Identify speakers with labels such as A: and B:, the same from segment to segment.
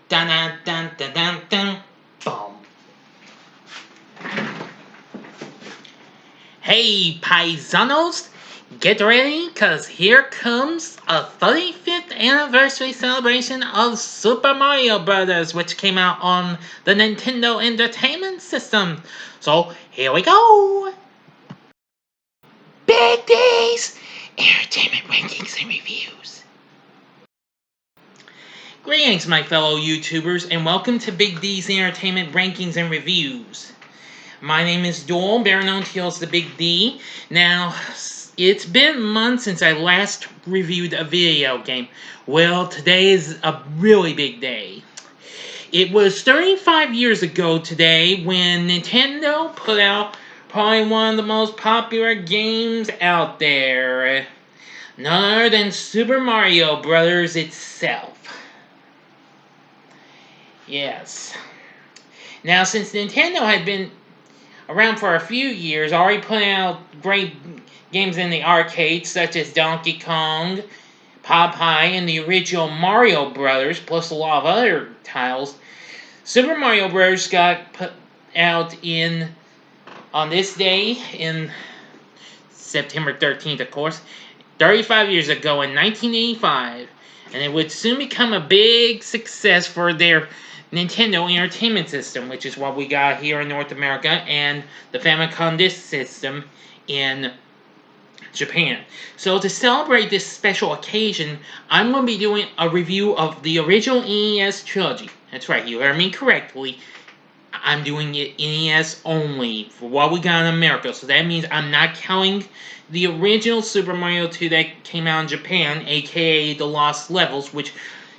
A: Dun dun dun dun dun dun. Boom. Hey, paisanos, get ready, cause here comes a 35th anniversary celebration of Super Mario Bros., which came out on the Nintendo Entertainment System. So here we go. Big D's Entertainment Rankings and Reviews. Greetings, my fellow YouTubers, and welcome to Big D's Entertainment Rankings and Reviews. My name is Doyle, better known to you as the Big D. Now, it's been months since I last reviewed a video game. Well, today is a really big day. It was 35 years ago today when Nintendo put out probably one of the most popular games out there. None other than Super Mario Bros. Itself. Yes. Now, since Nintendo had been around for a few years, already putting out great games in the arcades such as Donkey Kong, Popeye, and the original Mario Brothers, plus a lot of other titles, Super Mario Bros. Got put out on this day in September 13th, of course, 35 years ago in 1985, and it would soon become a big success for their Nintendo Entertainment System, which is what we got here in North America, and the Famicom Disk System in Japan. So to celebrate this special occasion, I'm going to be doing a review of the original NES Trilogy. That's right, you heard me correctly. I'm doing it NES only for what we got in America. So that means I'm not counting the original Super Mario 2 that came out in Japan, aka the Lost Levels, which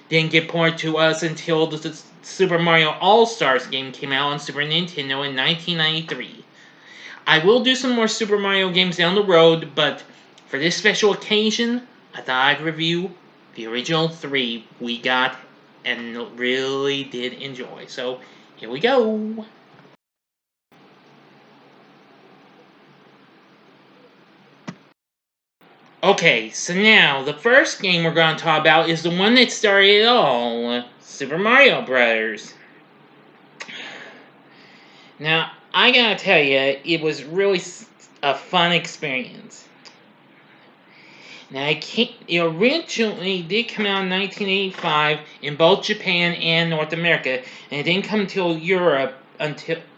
A: didn't get ported to us until the Super Mario All-Stars game came out on Super Nintendo in 1993. I will do some more Super Mario games down the road, but for this special occasion, I thought I'd review the original 3 we got and really did enjoy. So, here we go! Okay, so now, the first game we're going to talk about is the one that started it all, Super Mario Bros. Now, I gotta tell you, it was really a fun experience. Now, it originally did come out in 1985 in both Japan and North America, and it didn't come to Europe until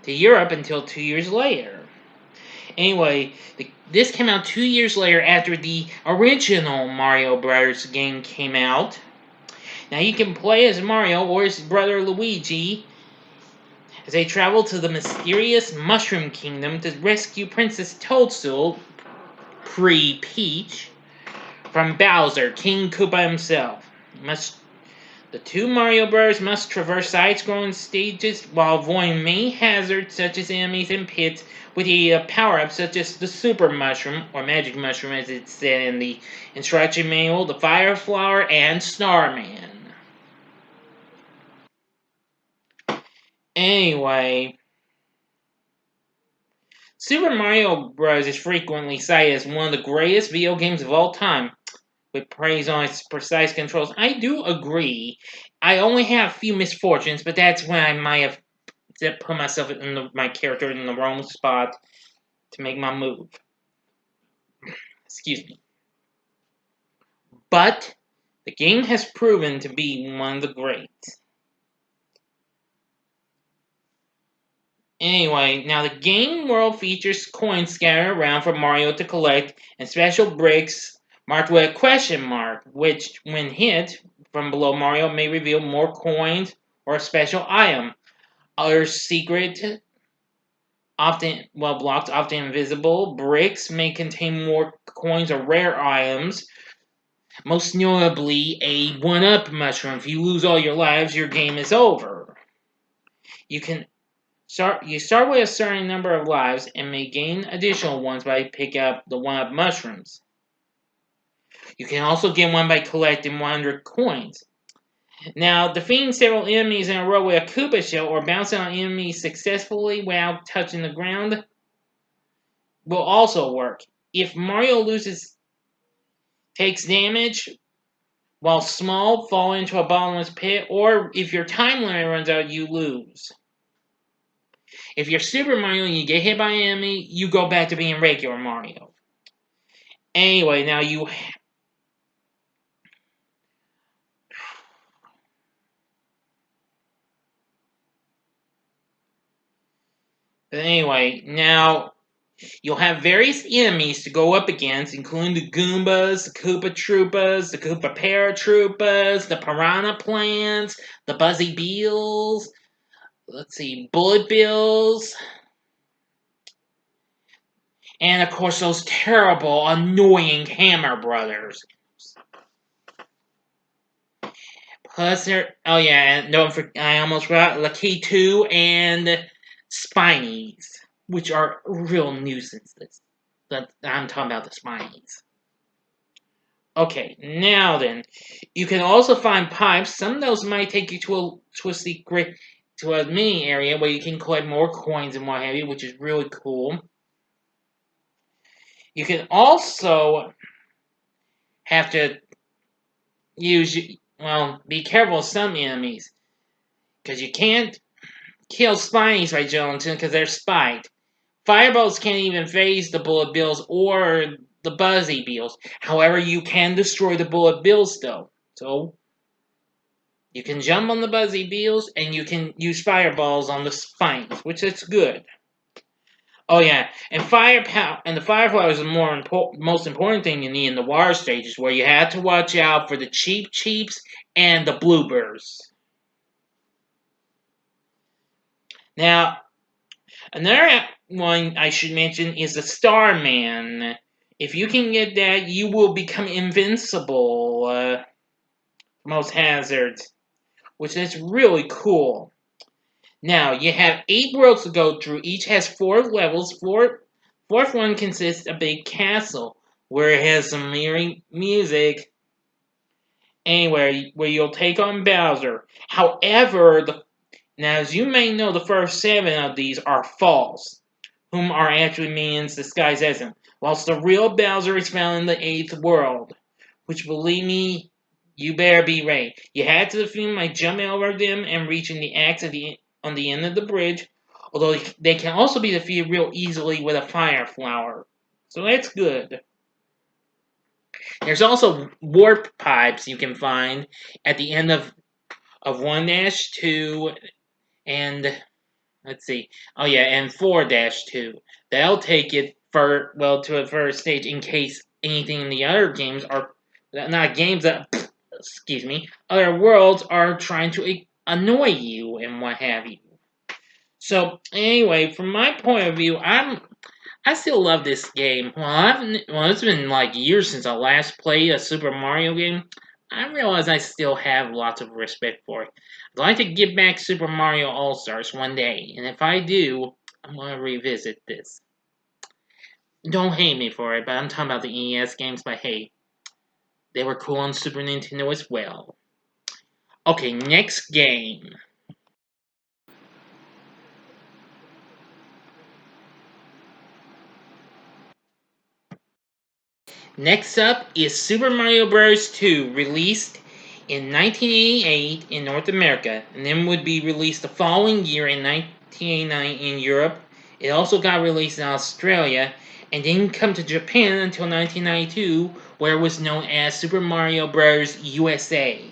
A: 2 years later. Anyway, this came out 2 years later after the original Mario Bros. Game came out. Now, you can play as Mario or his brother Luigi as they travel to the mysterious Mushroom Kingdom to rescue Princess Toadstool, pre-Peach, from Bowser, King Koopa himself. The two Mario Bros. Must traverse side-scrolling stages while avoiding many hazards such as enemies and pits with the power-ups such as the Super Mushroom, or Magic Mushroom as it's said in the instruction manual, the Fire Flower, and Starman. Anyway, Super Mario Bros. Is frequently cited as one of the greatest video games of all time, with praise on its precise controls. I do agree. I only have a few misfortunes, but that's when I might have put myself in my character in the wrong spot to make my move. Excuse me. But the game has proven to be one of the greats. Anyway, now the game world features coins scattered around for Mario to collect and special bricks marked with a question mark, which, when hit from below Mario, may reveal more coins or a special item. Other secret, blocked, often invisible bricks may contain more coins or rare items. Most notably, a 1-up mushroom. If you lose all your lives, your game is over. You start with a certain number of lives and may gain additional ones by picking up the 1-up mushrooms. You can also get one by collecting 100 coins. Now, defeating several enemies in a row with a Koopa shell or bouncing on enemies successfully without touching the ground will also work. If Mario takes damage while small, fall into a bottomless pit, or if your time limit runs out, you lose. If you're Super Mario and you get hit by an enemy, you go back to being regular Mario. Anyway, now you... Anyway, now you'll have various enemies to go up against, including the Goombas, the Koopa-Troopas, the Koopa-Troopas, the Piranha Plants, the Buzzy Beetles, let's see, Bullet Bills, and of course those terrible, annoying Hammer Brothers. Plus, oh yeah, and I almost forgot Lucky 2 and Spinies, which are real nuisances. I'm talking about the Spinies. Okay, now then, you can also find pipes. Some of those might take you to a secret, to a mini area where you can collect more coins and what have you, which is really cool. You can also have to be careful of some enemies, because you can't kill Spinies by Johnson because they're spiked. Fireballs can't even phase the Bullet Bills or the Buzzy Bills. However, you can destroy the Bullet Bills though. So, you can jump on the Buzzy Bills and you can use fireballs on the Spinies, which is good. Oh yeah, and the Firefly is the most important thing you need in the water stages, where you have to watch out for the Cheeps and the Bluebirds. Now, another one I should mention is the Starman. If you can get that, you will become invincible most hazards, which is really cool. Now, you have 8 worlds to go through. Each has 4 levels. Fourth one consists of a big castle, where it has some mirroring music. Anywhere where you'll take on Bowser. However, now as you may know, the first 7 of these are false, whom are actually minions disguised as him, whilst the real Bowser is found in the 8th world, which, believe me, you better be ready. You had to defeat them by jumping over them and reaching the axe on the end of the bridge, although they can also be defeated real easily with a fire flower. So that's good. There's also warp pipes you can find at the end of 1-2 and let's see. Oh yeah, and 4-2. That'll take it to a first stage in case anything in the other games are not games that excuse me, other worlds are trying to annoy you and what have you. So anyway, from my point of view, I still love this game. It's been like years since I last played a Super Mario game. I realize I still have lots of respect for it. I'd like to get back Super Mario All-Stars one day, and if I do, I'm going to revisit this. Don't hate me for it, but I'm talking about the NES games, but hey, they were cool on Super Nintendo as well. Okay, next game. Next up is Super Mario Bros. 2, released in 1988 in North America, and then would be released the following year in 1989 in Europe. It also got released in Australia, and didn't come to Japan until 1992, where it was known as Super Mario Bros. USA.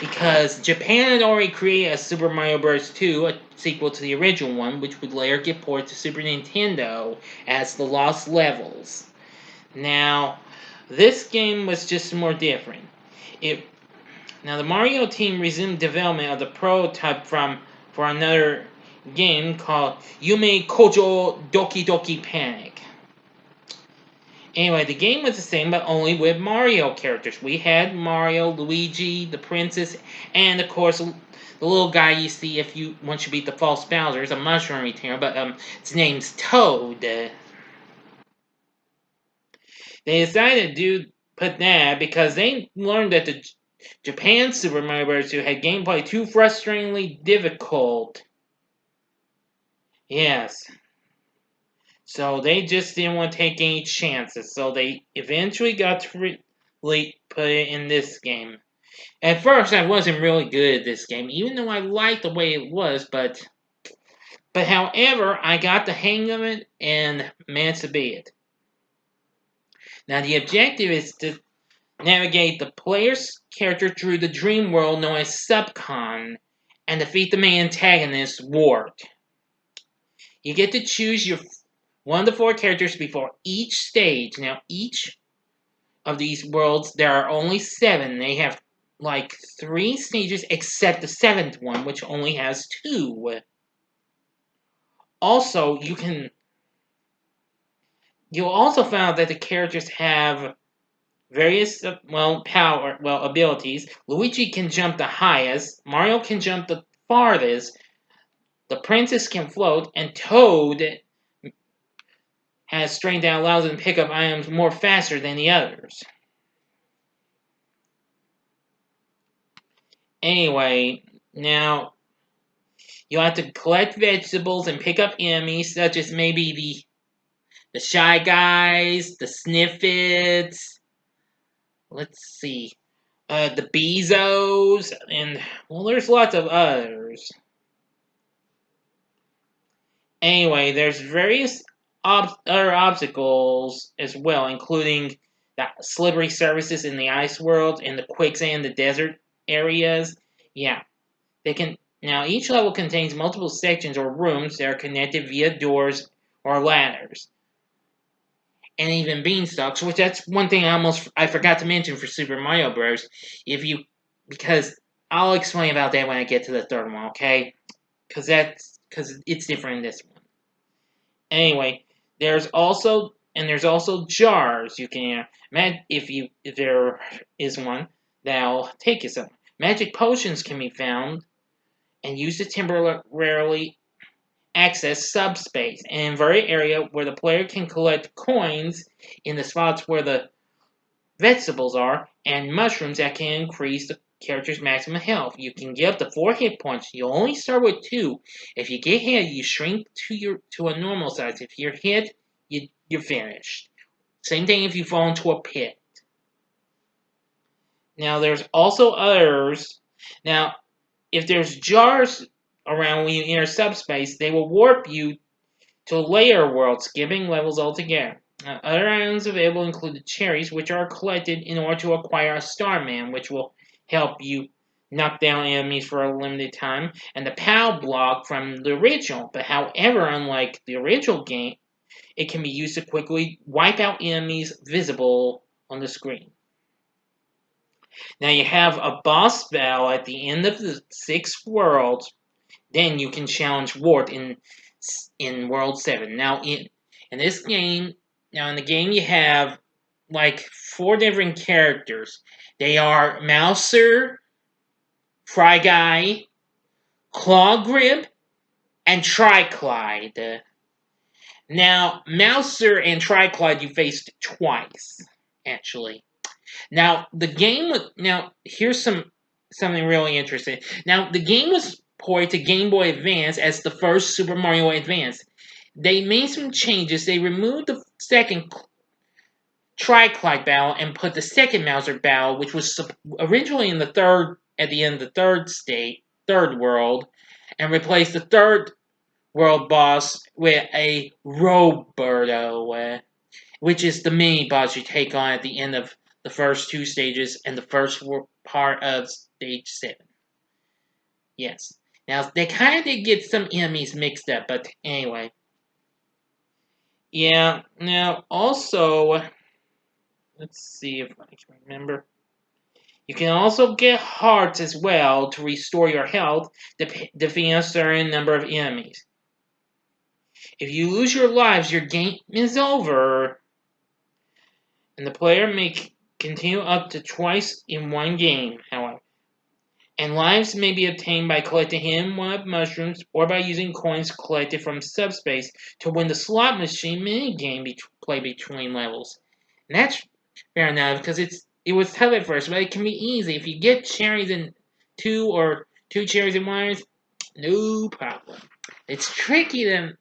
A: Because Japan had already created a Super Mario Bros. 2, a sequel to the original one, which would later get ported to Super Nintendo as The Lost Levels. Now, this game was just more different. Now, the Mario team resumed development of the prototype for another game called Yume Kojo Doki Doki Panic. Anyway, the game was the same, but only with Mario characters. We had Mario, Luigi, the princess, and of course, the little guy you see once you beat the false Bowser. It's a mushroom retainer, but his name's Toad. They decided to put that because they learned that the Japan Super Mario Bros. 2 had gameplay too frustratingly difficult. Yes. So they just didn't want to take any chances. So they eventually got to put it in this game. At first, I wasn't really good at this game, even though I liked the way it was, but however, I got the hang of it, and man, to be it. Now, the objective is to navigate the player's character through the dream world known as Subcon, and defeat the main antagonist, Ward. You get to choose your one of the four characters before each stage. Now, each of these worlds, there are only 7. They have like 3 stages except the 7th one, which only has 2. Also, you'll also find out that the characters have various abilities. Luigi can jump the highest, Mario can jump the farthest, the princess can float, and Toad has strength that allows him to pick up items more faster than the others. Anyway, now you'll have to collect vegetables and pick up enemies such as maybe the Shy Guys, the Sniffits, let's see, the Bezos, and, well, there's lots of others. Anyway, there's various other obstacles as well, including the slippery surfaces in the ice world and the quicksand, the desert areas. Yeah, they can. Now, each level contains multiple sections or rooms that are connected via doors or ladders, and even beanstalks. Which that's one thing I forgot to mention for Super Mario Bros. Because I'll explain about that when I get to the third one, okay? Because it's different in this one. Anyway, there's also jars you can if there is one that'll take you somewhere. Magic potions can be found and used to temporarily access subspace, an inverted area where the player can collect coins in the spots where the vegetables are, and mushrooms that can increase the character's maximum health. You can get up to 4 hit points. You only start with 2. If you get hit, you shrink to a normal size. If you're hit, you're finished. Same thing if you fall into a pit. Now there's also others. Now, if there's jars around when you enter subspace, they will warp you to a layer world, skipping levels altogether. Other items available include the cherries, which are collected in order to acquire a Starman, which will help you knock down enemies for a limited time, and the POW block from the original. But however, unlike the original game, it can be used to quickly wipe out enemies visible on the screen. Now you have a boss battle at the end of the 6th world. Then you can challenge Wart in World 7. Now in this game, in the game you have like 4 different characters. They are Mouser, Fry Guy, Claw Grip, and Triclide. Now, Mouser and Triclide you faced twice, actually. Now, here's something really interesting. Now, the game was ported to Game Boy Advance as the first Super Mario Advance. They made some changes. They removed the second Triclide battle and put the second Mouser battle, which was originally at the end of the third world, and replaced the third world boss with a Roberto, which is the mini boss you take on at the end of the first 2 stages and the first part of stage 7. Yes. Now, they kind of did get some enemies mixed up, but anyway. Yeah, now, also, let's see if I can remember. You can also get hearts as well to restore your health, defeating a certain number of enemies. If you lose your lives, your game is over, and the player may continue up to twice in one game, however. And lives may be obtained by collecting hidden one-up mushrooms or by using coins collected from subspace to win the slot machine minigame play between levels. And that's fair enough, because it was tough at first, but it can be easy. If you get cherries in 2 or 2 cherries in 1, no problem. It's tricky to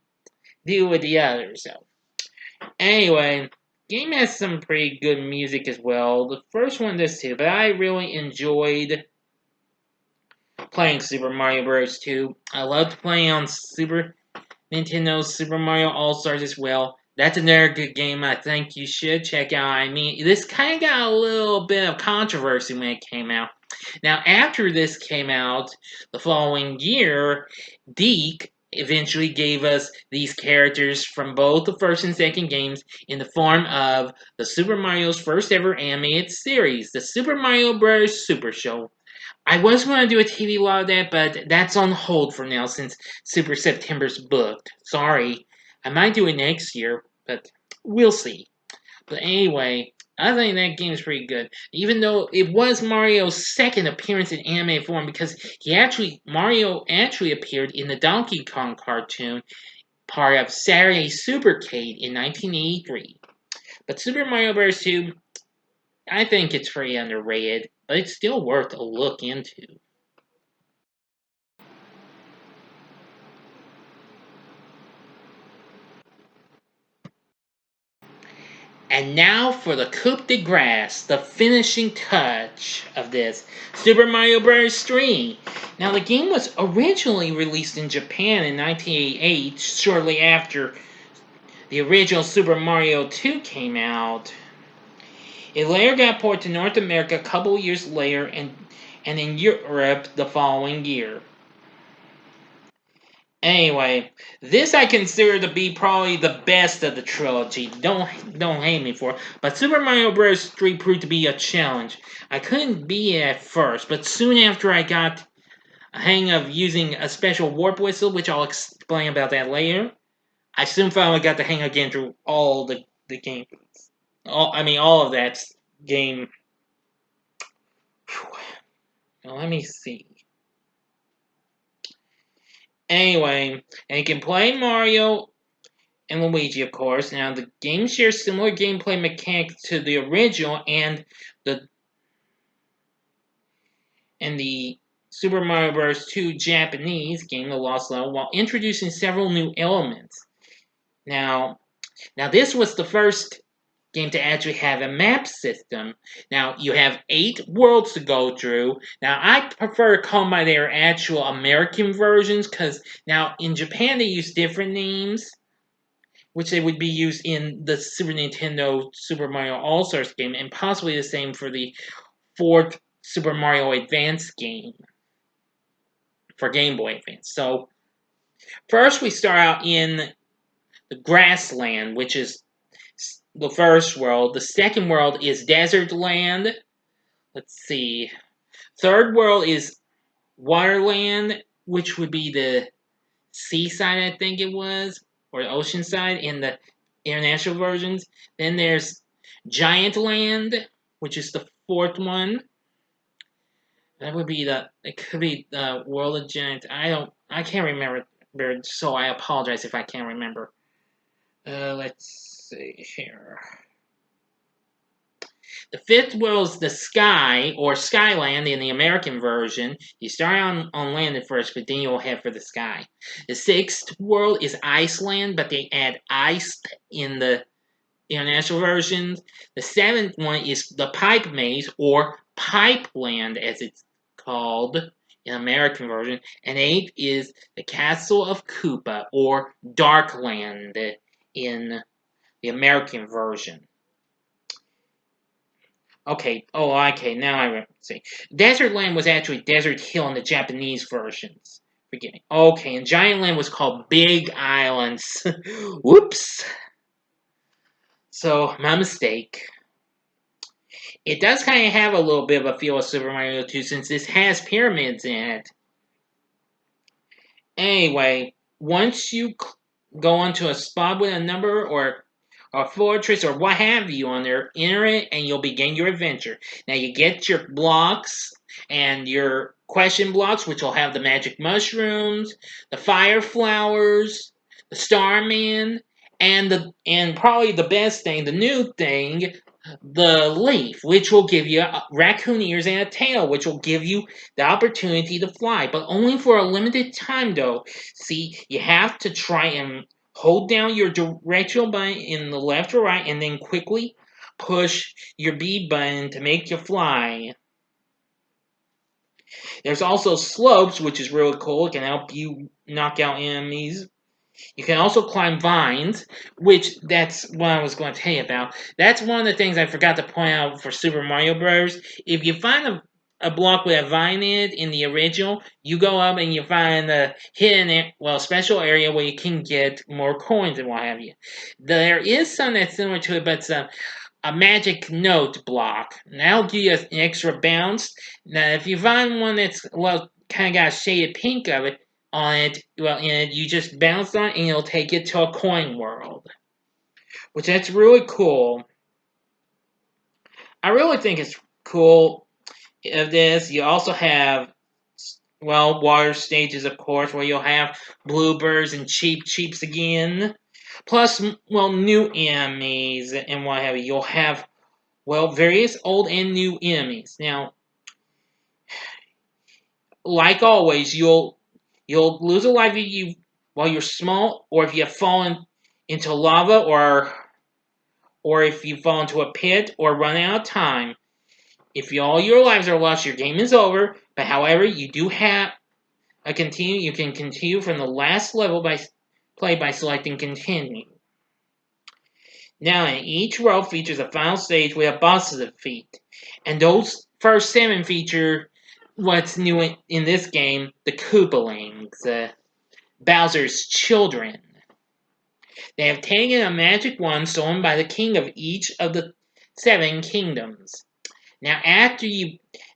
A: deal with the others, so. Anyway, game has some pretty good music as well. The first one does too, but I really enjoyed playing Super Mario Bros. 2. I loved playing on Super Nintendo's Super Mario All Stars as well. That's another good game I think you should check out. I mean, this kind of got a little bit of controversy when it came out. Now, after this came out the following year, Deke eventually gave us these characters from both the first and second games in the form of the Super Mario's first ever animated series, the Super Mario Bros. Super Show. I was going to do a TV log of that, but that's on hold for now since Super September's booked. Sorry. I might do it next year, but we'll see. But anyway, I think that game's pretty good. Even though it was Mario's second appearance in anime form, because Mario actually appeared in the Donkey Kong cartoon, part of Saturday Supercade in 1983. But Super Mario Bros. 2, I think it's pretty underrated, but it's still worth a look into. And now for the coup de grace, the finishing touch of this Super Mario Bros. 3. Now, the game was originally released in Japan in 1988, shortly after the original Super Mario 2 came out. It later got ported to North America a couple years later and in Europe the following year. Anyway, this I consider to be probably the best of the trilogy. Don't hate me for it. But Super Mario Bros. 3 proved to be a challenge. I couldn't beat it at first, but soon after I got a hang of using a special warp whistle, which I'll explain about that later, I soon finally got the hang of getting through all the game. All of that game. Now, let me see. Anyway, and you can play Mario and Luigi, of course. Now, the game shares similar gameplay mechanics to the original the and the Super Mario Bros. 2 Japanese game, The Lost Level, while introducing several new elements. Now this was the first game to actually have a map system. Now, you have 8 worlds to go through. Now, I prefer to call by their actual American versions, because now in Japan they use different names, which they would be used in the Super Nintendo Super Mario All-Stars game, and possibly the same for the 4th Super Mario Advance game for Game Boy Advance. So, first we start out in the Grassland, which is the first world. The second world is Desert Land. Let's see. Third world is Waterland, which would be the seaside, I think it was, or the ocean side in the international versions. Then there's Giant Land, which is the fourth one. That would be it could be the World of Giants. I can't remember, so I apologize if I can't remember. Let's see here. The fifth world is the Sky, or Skyland in the American version. You start on land at first, but then you'll head for the sky. The sixth world is Iceland, but they add ice in the international versions. The seventh one is the Pipe Maze, or Pipeland as it's called in American version. And eighth is the Castle of Koopa, or Darkland in the American version. Okay, now I see. Desert Land was actually Desert Hill in the Japanese versions. Forgive me. Okay, and Giant Land was called Big Islands. Whoops. So, my mistake. It does kind of have a little bit of a feel of Super Mario 2 since this has pyramids in it. Anyway, once you go onto a spot with a number or a fortress or what have you on there, enter it and you'll begin your adventure. Now you get your blocks and your question blocks, which will have the magic mushrooms, the fire flowers, the starman, and probably the best thing, the new thing, the leaf, which will give you raccoon ears and a tail, which will give you the opportunity to fly, but only for a limited time though. See, you have to try and Hold down your directional button in the left or right, and then quickly push your B button to make you fly. There's also slopes, which is really cool. It can help you knock out enemies. You can also climb vines, which that's what I was going to tell you about. That's one of the things I forgot to point out for Super Mario Bros. If you find a block with a vine in it in the original, you go up and you find a hidden, special area where you can get more coins and what have you. There is some that's similar to it, but it's a magic note block. And that'll give you an extra bounce. Now, if you find one that's, kind of got a shaded pink of it, on it, and you just bounce on it and it'll take you to a coin world. Which that's really cool. I really think it's cool of this. You also have, water stages, of course, where you'll have bluebirds and cheeps again. Plus, new enemies and what have you. You'll have, various old and new enemies. Now, like always, you'll lose a life if you while you're small, or if you have fallen into lava, or if you fall into a pit or run out of time. If all your lives are lost, your game is over. But however, you do have a continue. You can continue from the last level by selecting continue. Now, in each world features a final stage with a boss to defeat, and those first 7 feature what's new in this game: the Koopalings, Bowser's children. They have taken a magic wand stolen by the king of each of the 7 kingdoms. Now,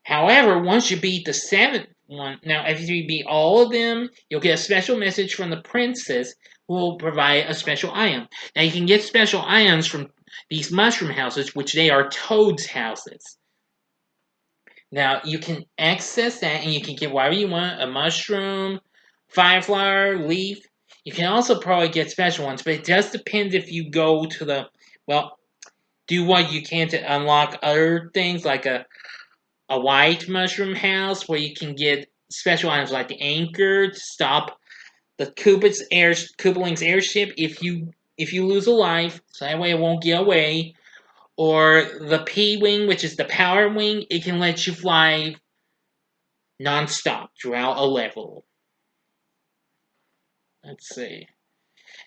A: however, once you beat the 7th one, if you beat all of them, you'll get a special message from the princess who will provide a special item. Now, you can get special items from these mushroom houses, which they are Toad's houses. Now, you can access that and you can get whatever you want: a mushroom, fireflower, leaf. You can also probably get special ones, but it just depends if you go to do what you can to unlock other things, like a white mushroom house where you can get special items like the anchor to stop the Koopaling's airship if you lose a life, so that way it won't get away. Or the P-Wing, which is the power wing, it can let you fly non-stop throughout a level. Let's see.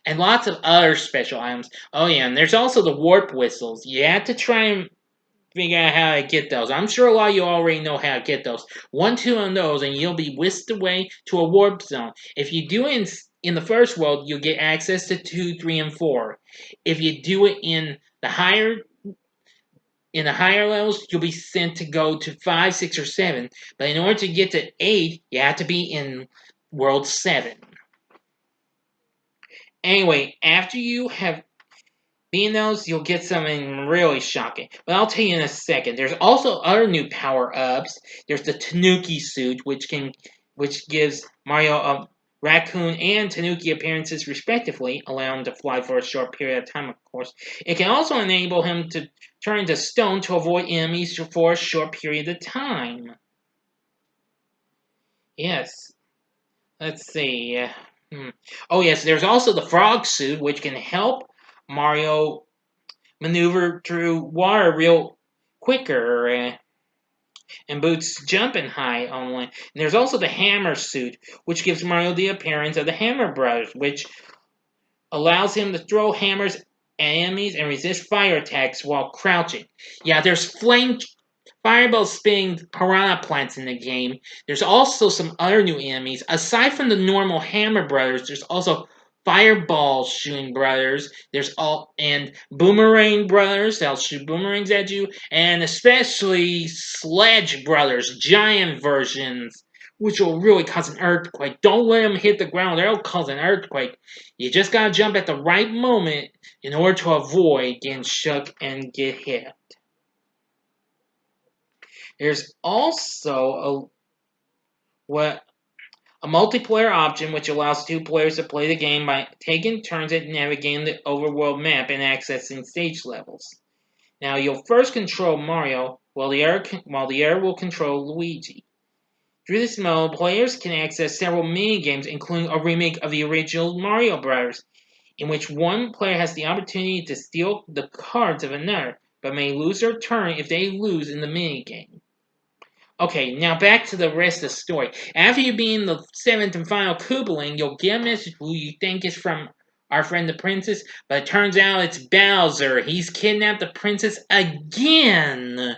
A: And lots of other special items. Oh yeah, and there's also the warp whistles. You have to try and figure out how to get those. I'm sure a lot of you already know how to get those. 1-2 on those, and you'll be whisked away to a warp zone. If you do it in the first world, you'll get access to 2, 3, and 4. If you do it in the higher levels, you'll be sent to go to 5, 6, or 7. But in order to get to 8, you have to be in world 7. Anyway, after you have being those, you'll get something really shocking. But I'll tell you in a second. There's also other new power-ups. There's the Tanuki suit, which gives Mario a raccoon and Tanuki appearances respectively, allowing him to fly for a short period of time, of course. It can also enable him to turn into stone to avoid enemies for a short period of time. Yes. Let's see. Oh yes, there's also the frog suit, which can help Mario maneuver through water real quicker, and boots jumping high only. And there's also the hammer suit, which gives Mario the appearance of the Hammer Brothers, which allows him to throw hammers at enemies and resist fire attacks while crouching. Yeah, there's fireball spitting piranha plants in the game. There's also some other new enemies. Aside from the normal Hammer Brothers, there's also Fireball shooting brothers. And Boomerang brothers that'll shoot boomerangs at you, and especially Sledge brothers, giant versions, which will really cause an earthquake. Don't let them hit the ground; they'll cause an earthquake. You just gotta jump at the right moment in order to avoid getting shook and get hit. There's also a multiplayer option which allows 2 players to play the game by taking turns at navigating the overworld map and accessing stage levels. Now, you'll first control Mario, while the other will control Luigi. Through this mode, players can access several mini-games, including a remake of the original Mario Bros. in which one player has the opportunity to steal the cards of another, but may lose their turn if they lose in the minigame. Okay, now back to the rest of the story. After you beat the 7th and final Koopaling, you'll get a message who you think is from our friend the princess, but it turns out it's Bowser. He's kidnapped the princess again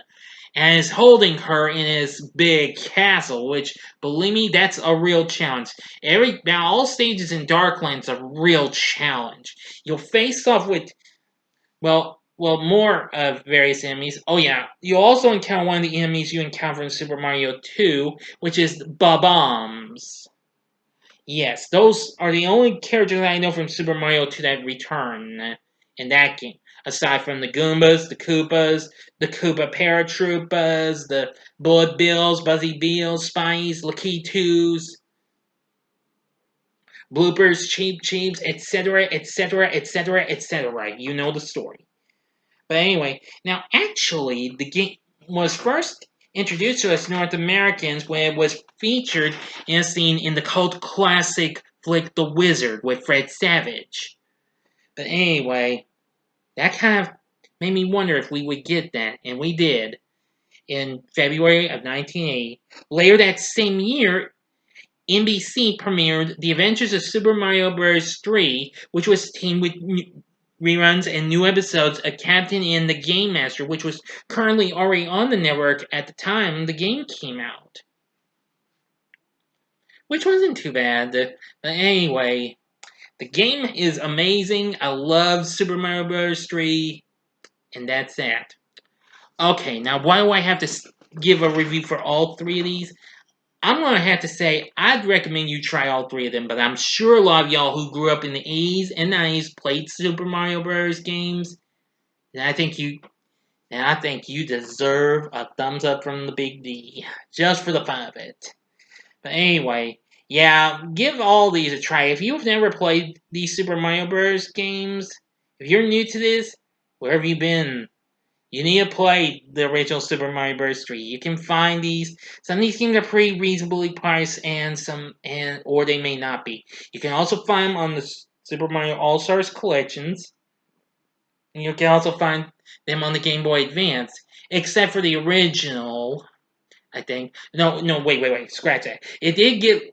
A: and is holding her in his big castle, which, believe me, that's a real challenge. Now all stages in Darkland's a real challenge. You'll face off with, more of various enemies. Oh yeah, you'll also encounter one of the enemies you encounter in Super Mario 2, which is Bob-ombs. Yes, those are the only characters that I know from Super Mario 2 that return in that game. Aside from the Goombas, the Koopas, the Koopa-Troopas, the Bullet Bills, Buzzy Beals, Spies, Lakitus, Bloopers, Cheeps, etc., etc., etc., etc. You know the story. But anyway, now actually, the game was first introduced to us North Americans when it was featured in a scene in the cult classic flick The Wizard with Fred Savage. But anyway, that kind of made me wonder if we would get that, and we did, in February of 1980. Later that same year, NBC premiered The Adventures of Super Mario Bros. 3, which was teamed with reruns and new episodes of Captain and the Game Master, which was currently already on the network at the time the game came out. Which wasn't too bad. But anyway, the game is amazing. I love Super Mario Bros. 3, and that's that. Okay, now why do I have to give a review for all three of these? I'm going to have to say I'd recommend you try all three of them, but I'm sure a lot of y'all who grew up in the 80s and 90s played Super Mario Bros. Games, and I think you deserve a thumbs up from the Big D, just for the fun of it. But anyway, yeah, give all these a try. If you've never played these Super Mario Bros. Games, if you're new to this, where have you been? You need to play the original Super Mario Bros. 3. You can find these. Some of these games are pretty reasonably priced, or they may not be. You can also find them on the Super Mario All Stars collections. And you can also find them on the Game Boy Advance, except for the original. I think no, wait, scratch that. It did get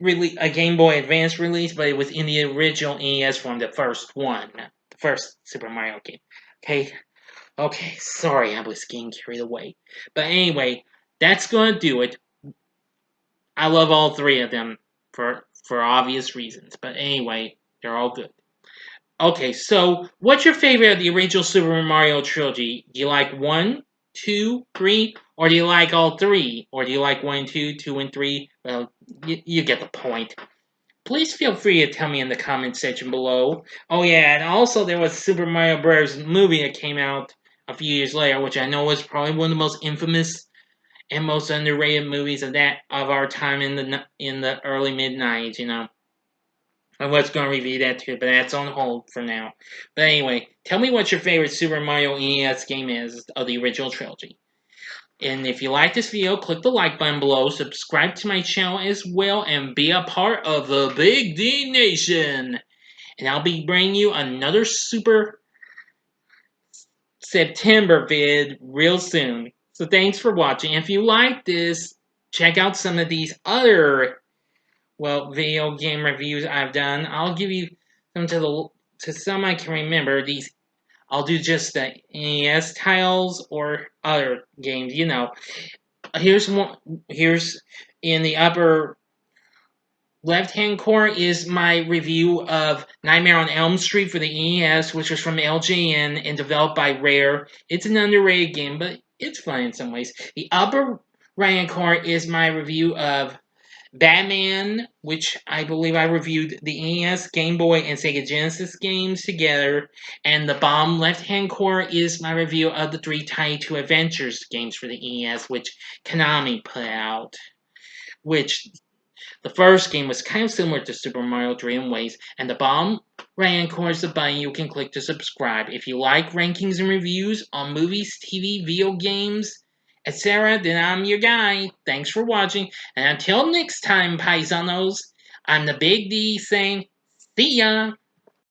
A: a Game Boy Advance release, but it was in the original NES form, the first one, the first Super Mario game. Okay, sorry, I was getting carried away. But anyway, that's gonna do it. I love all three of them for obvious reasons. But anyway, they're all good. Okay, so what's your favorite of the original Super Mario trilogy? Do you like 1, 2, 3, or do you like all three? Or do you like 1 and 2, 2 and 3? Well, you get the point. Please feel free to tell me in the comment section below. Oh yeah, and also there was Super Mario Bros. Movie that came out a few years later, which I know was probably one of the most infamous and most underrated movies of our time in the early mid-90s. I was going to review that too, but that's on hold for now. But anyway, tell me what your favorite Super Mario NES game is of the original trilogy. And if you like this video, click the like button below, subscribe to my channel as well, and be a part of the Big D Nation. And I'll be bringing you another Super September vid real soon. So thanks for watching. If you like this, check out some of these other, video game reviews I've done. I'll give you some to some I can remember. I'll do just the NES titles or other games. Here's one. Here's in the upper left-hand corner is my review of Nightmare on Elm Street for the NES, which was from LJN and developed by Rare. It's an underrated game, but it's fun in some ways. The upper right-hand corner is my review of Batman, which I believe I reviewed the NES, Game Boy, and Sega Genesis games together. And the bottom left-hand corner is my review of the 3 Tiny 2 Adventures games for the NES, which Konami put out. Which the first game was kind of similar to Super Mario 3 in ways, and the bottom right-hand corner is the button you can click to subscribe. If you like rankings and reviews on movies, TV, video games, etc., then I'm your guy. Thanks for watching, and until next time, paisanos, I'm the Big D saying, see ya!